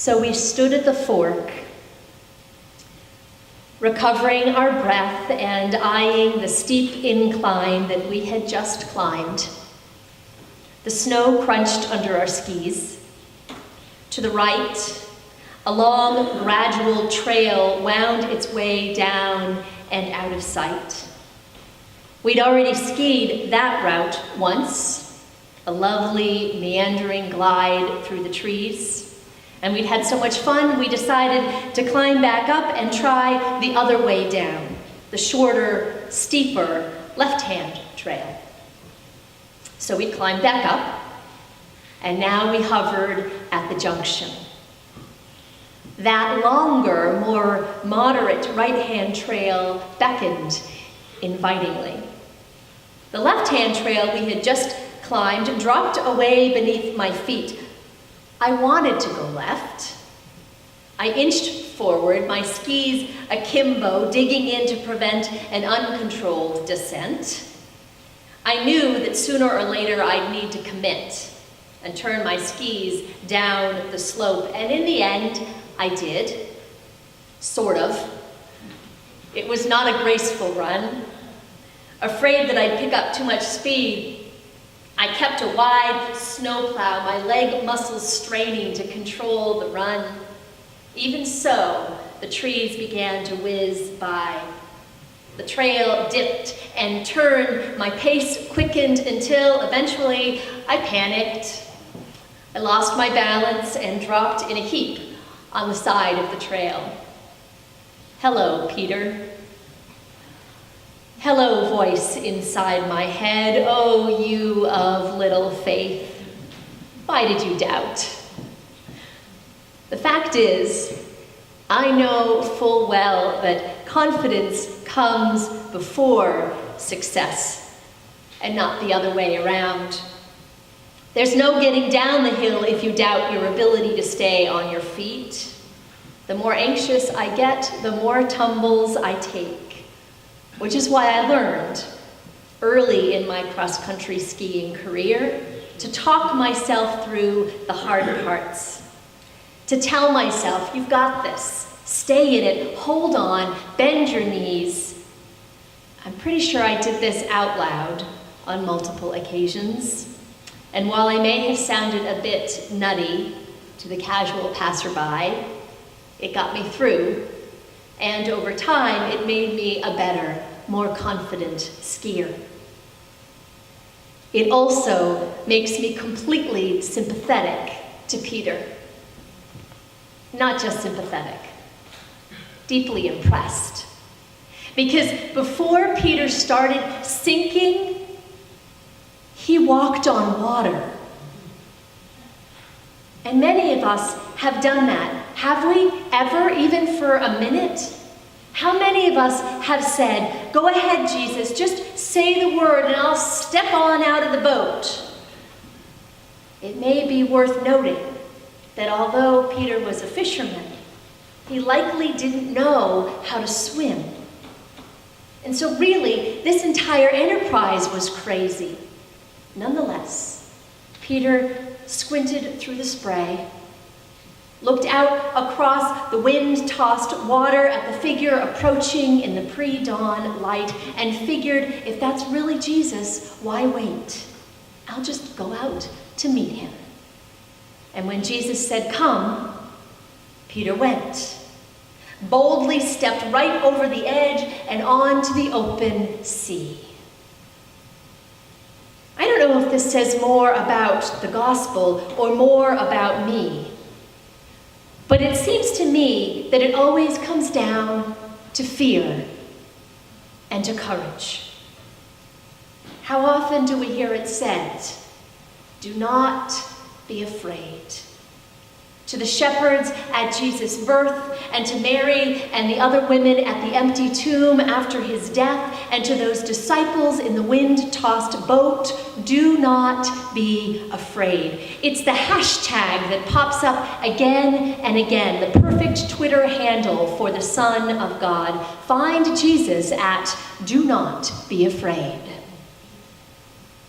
So we stood at the fork, recovering our breath and eyeing the steep incline that we had just climbed. The snow crunched under our skis. To the right, a long, gradual trail wound its way down and out of sight. We'd already skied that route once, a lovely, meandering glide through the trees. And we'd had so much fun, we decided to climb back up and try the other way down, the shorter, steeper, left-hand trail. So we climbed back up, and now we hovered at the junction. That longer, more moderate right-hand trail beckoned invitingly. The left-hand trail we had just climbed dropped away beneath my feet. I wanted to go left. I inched forward, my skis akimbo, digging in to prevent an uncontrolled descent. I knew that sooner or later I'd need to commit and turn my skis down the slope, and in the end, I did. Sort of. It was not a graceful run. Afraid that I'd pick up too much speed, I kept a wide snowplow, my leg muscles straining to control the run. Even so, the trees began to whiz by. The trail dipped and turned, my pace quickened until eventually I panicked. I lost my balance and dropped in a heap on the side of the trail. Hello, Peter. Hello, voice inside my head, oh, you of little faith. Why did you doubt? The fact is, I know full well that confidence comes before success, and not the other way around. There's no getting down the hill if you doubt your ability to stay on your feet. The more anxious I get, the more tumbles I take. Which is why I learned, early in my cross-country skiing career, to talk myself through the hard parts. To tell myself, you've got this, stay in it, hold on, bend your knees. I'm pretty sure I did this out loud on multiple occasions. And while I may have sounded a bit nutty to the casual passerby, it got me through. And over time, it made me a better, more confident skier. It also makes me completely sympathetic to Peter. Not just sympathetic, deeply impressed. Because before Peter started sinking, he walked on water. And many of us have done that. Have we ever, even for a minute? How many of us have said, go ahead, Jesus, just say the word and I'll step on out of the boat? It may be worth noting that although Peter was a fisherman, he likely didn't know how to swim. And so really, this entire enterprise was crazy. Nonetheless, Peter squinted through the spray, looked out across the wind-tossed water at the figure approaching in the pre-dawn light, and figured, if that's really Jesus, why wait? I'll just go out to meet him. And when Jesus said, come, Peter went, boldly stepped right over the edge and onto the open sea. I don't know if this says more about the gospel or more about me, but it seems to me that it always comes down to fear and to courage. How often do we hear it said, do not be afraid? To the shepherds at Jesus' birth, and to Mary and the other women at the empty tomb after his death, and to those disciples in the wind-tossed boat, do not be afraid. It's the hashtag that pops up again and again, the perfect Twitter handle for the Son of God. Find Jesus at do not be afraid,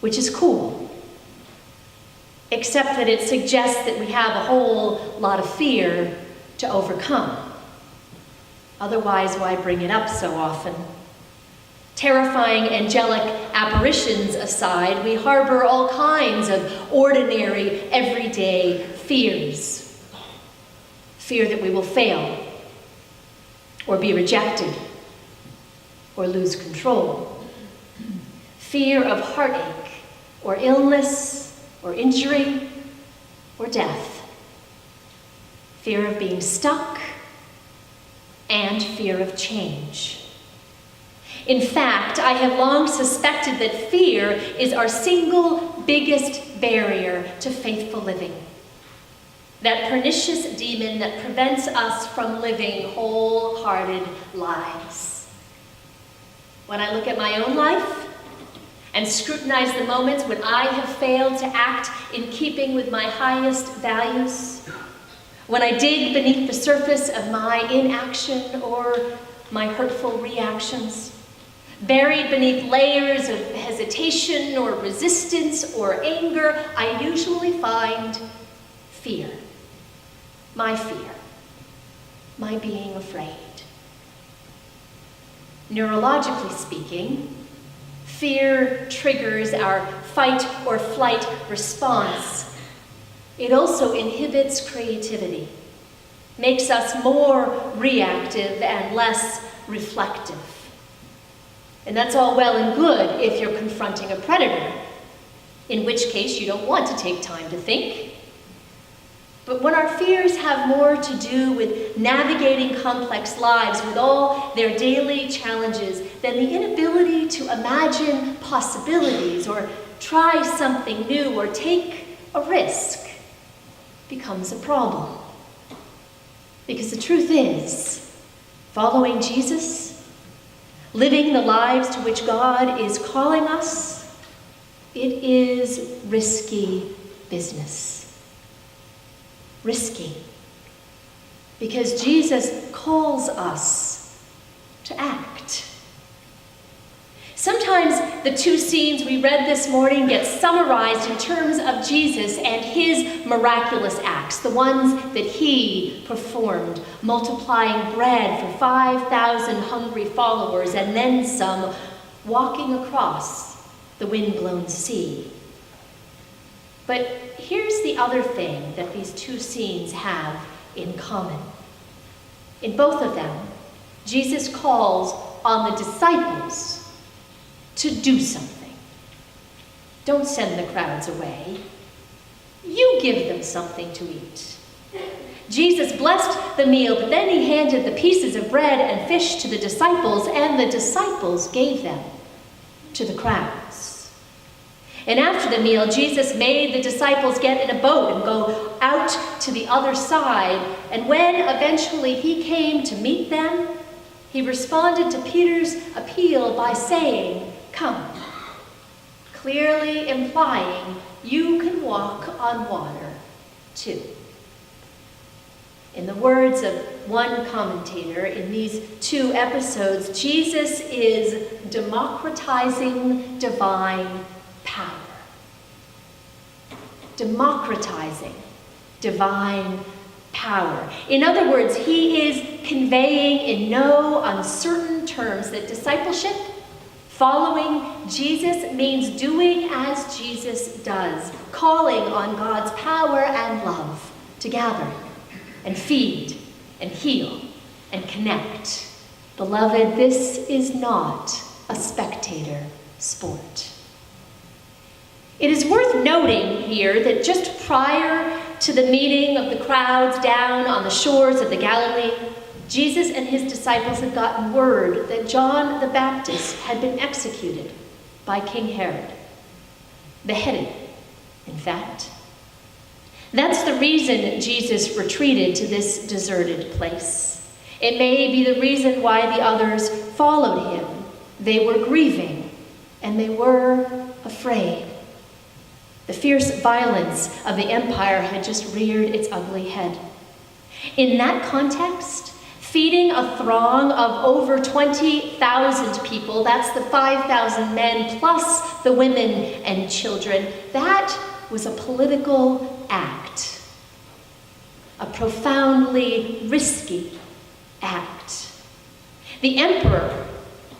which is cool. except that it suggests that we have a whole lot of fear to overcome. Otherwise, why bring it up so often? Terrifying angelic apparitions aside, we harbor all kinds of ordinary, everyday fears. Fear that we will fail, or be rejected, or lose control. Fear of heartache, or illness, or injury, or death. Fear of being stuck, and fear of change. In fact, I have long suspected that fear is our single biggest barrier to faithful living. That pernicious demon that prevents us from living wholehearted lives. When I look at my own life and scrutinize the moments when I have failed to act in keeping with my highest values, when I dig beneath the surface of my inaction or my hurtful reactions, buried beneath layers of hesitation or resistance or anger, I usually find fear. My being afraid. Neurologically speaking, fear triggers our fight or flight response. It also inhibits creativity, makes us more reactive and less reflective. And that's all well and good if you're confronting a predator, in which case you don't want to take time to think. But when our fears have more to do with navigating complex lives with all their daily challenges than the inability to imagine possibilities or try something new or take a risk, becomes a problem. Because the truth is, following Jesus, living the lives to which God is calling us, it is risky business. Risky. Because Jesus calls us to act. Sometimes the two scenes we read this morning get summarized in terms of Jesus and his miraculous acts, the ones that he performed, multiplying bread for 5,000 hungry followers and then some, walking across the wind-blown sea. But here's the other thing that these two scenes have in common. In both of them, Jesus calls on the disciples to do something. Don't send the crowds away. You give them something to eat. Jesus blessed the meal, but then he handed the pieces of bread and fish to the disciples, and the disciples gave them to the crowds. And after the meal, Jesus made the disciples get in a boat and go out to the other side. And when eventually he came to meet them, he responded to Peter's appeal by saying, "Come," clearly implying you can walk on water too. In the words of one commentator, in these two episodes, Jesus is democratizing divine power. Democratizing divine power. In other words, he is conveying in no uncertain terms that discipleship, following Jesus, means doing as Jesus does, calling on God's power and love to gather and feed and heal and connect. Beloved, this is not a spectator sport. It is worth noting here that just prior to the meeting of the crowds down on the shores of the Galilee, Jesus and his disciples had gotten word that John the Baptist had been executed by King Herod. Beheaded, in fact. That's the reason Jesus retreated to this deserted place. It may be the reason why the others followed him. They were grieving, and they were afraid. The fierce violence of the empire had just reared its ugly head. In that context, feeding a throng of over 20,000 people, that's the 5,000 men plus the women and children, that was a political act, a profoundly risky act. The emperor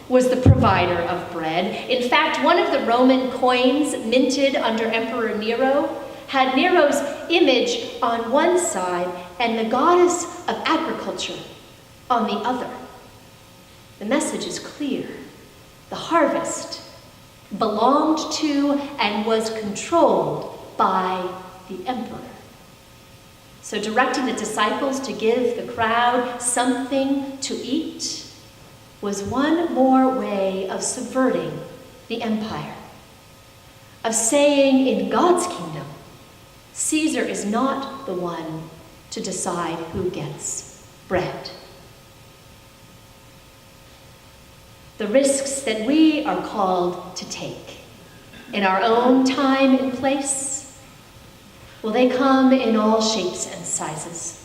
was the provider of bread. In fact, one of the Roman coins minted under Emperor Nero had Nero's image on one side and the goddess of agriculture on the other. The message is clear. The harvest belonged to and was controlled by the emperor. So directing the disciples to give the crowd something to eat was one more way of subverting the empire, of saying in God's kingdom, Caesar is not the one to decide who gets bread. The risks that we are called to take in our own time and place, well, they come in all shapes and sizes.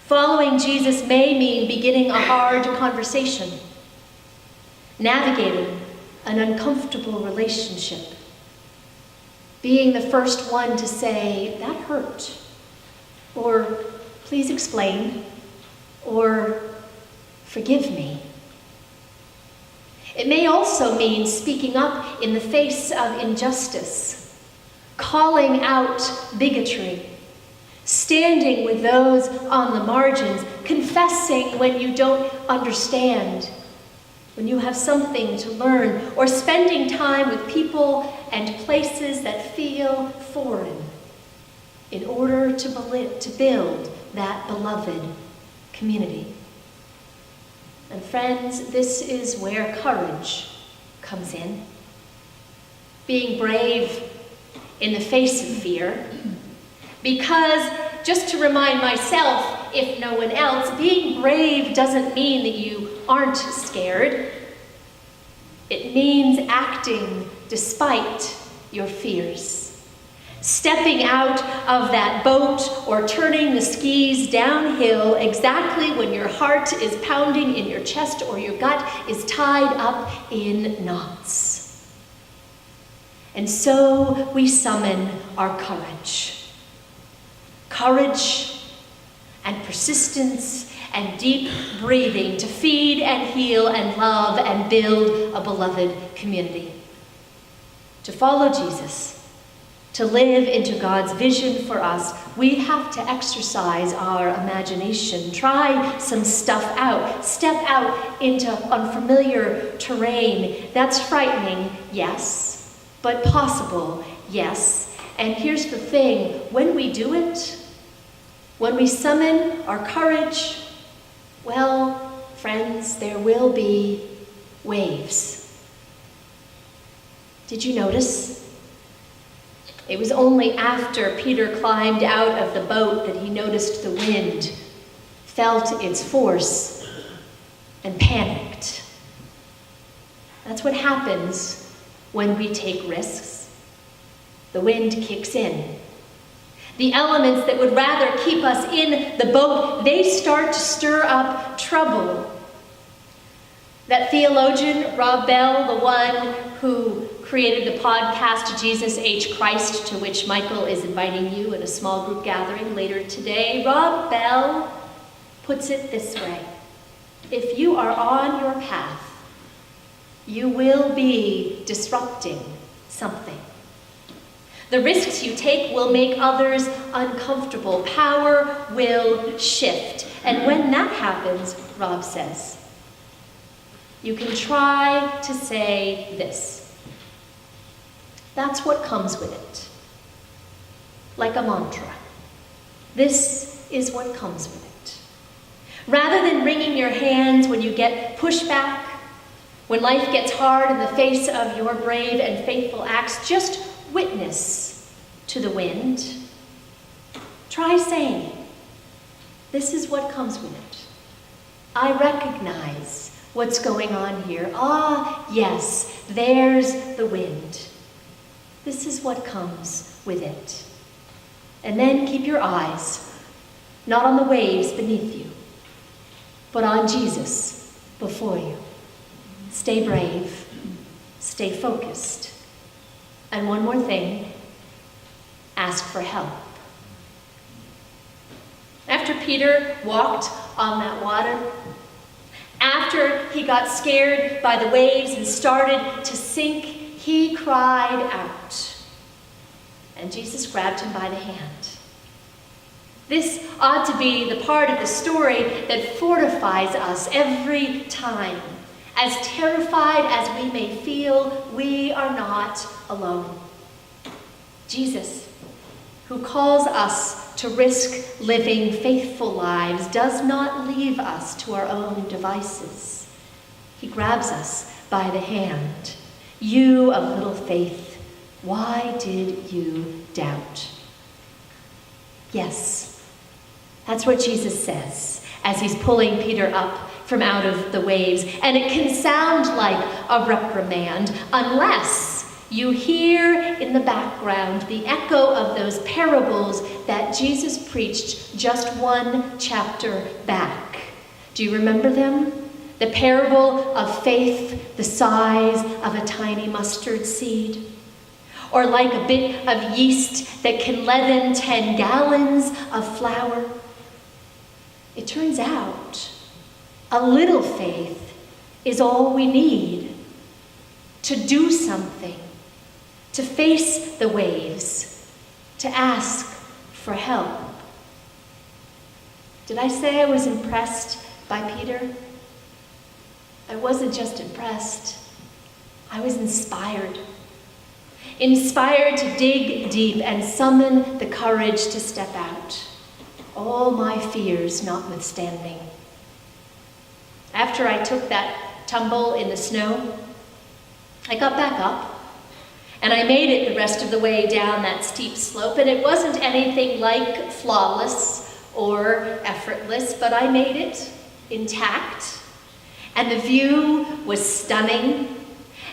Following Jesus may mean beginning a hard conversation, navigating an uncomfortable relationship, being the first one to say, that hurt, or please explain, or forgive me. It may also mean speaking up in the face of injustice, calling out bigotry, standing with those on the margins, confessing when you don't understand, when you have something to learn, or spending time with people and places that feel foreign in order to build that beloved community. And friends, this is where courage comes in. Being brave in the face of fear. Because, just to remind myself, if no one else, being brave doesn't mean that you aren't scared. It means acting despite your fears. Stepping out of that boat or turning the skis downhill exactly when your heart is pounding in your chest or your gut is tied up in knots. And so we summon our courage. Courage and persistence and deep breathing to feed and heal and love and build a beloved community. To follow Jesus, to live into God's vision for us, we have to exercise our imagination, try some stuff out, step out into unfamiliar terrain. That's frightening, yes, but possible, yes. And here's the thing, when we do it, when we summon our courage, well, friends, there will be waves. Did you notice? It was only after Peter climbed out of the boat that he noticed the wind, felt its force, and panicked. That's what happens when we take risks. The wind kicks in. The elements that would rather keep us in the boat, they start to stir up trouble. That theologian, Rob Bell, the one who created the podcast Jesus H. Christ, to which Michael is inviting you in a small group gathering later today, Rob Bell puts it this way: if you are on your path, you will be disrupting something. The risks you take will make others uncomfortable. Power will shift. And when that happens, Rob says, you can try to say this. That's what comes with it. Like a mantra. This is what comes with it. Rather than wringing your hands when you get pushback, when life gets hard in the face of your brave and faithful acts, just witness to the wind. Try saying, this is what comes with it. I recognize what's going on here. Ah, yes, there's the wind. This is what comes with it. And then keep your eyes not on the waves beneath you, but on Jesus before you. Stay brave, stay focused. And one more thing, ask for help. After Peter walked on that water, after he got scared by the waves and started to sink, he cried out. And Jesus grabbed him by the hand. This ought to be the part of the story that fortifies us every time. As terrified as we may feel, we are not alone. Jesus, who calls us to risk living faithful lives, does not leave us to our own devices. He grabs us by the hand. You of little faith, why did you doubt? Yes, that's what Jesus says as he's pulling Peter up from out of the waves. And it can sound like a reprimand unless you hear in the background the echo of those parables that Jesus preached just one chapter back. Do you remember them? The parable of faith the size of a tiny mustard seed. Or like a bit of yeast that can leaven 10 gallons of flour. It turns out a little faith is all we need to do something, to face the waves, to ask for help. Did I say I was impressed by Peter? I wasn't just impressed. I was inspired. Inspired to dig deep and summon the courage to step out, all my fears notwithstanding. After I took that tumble in the snow, I got back up, and I made it the rest of the way down that steep slope, and it wasn't anything like flawless or effortless, but I made it intact, and the view was stunning,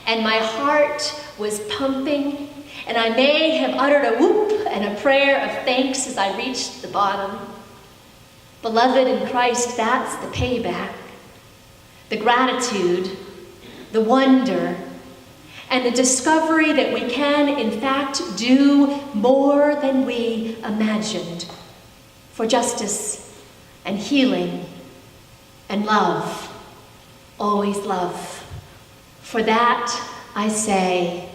and my heart was pumping, and I may have uttered a whoop and a prayer of thanks as I reached the bottom. Beloved in Christ, that's the payback, the gratitude, the wonder, and the discovery that we can, in fact, do more than we imagined for justice and healing and love, always love. For that, I say,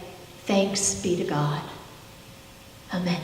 thanks be to God. Amen.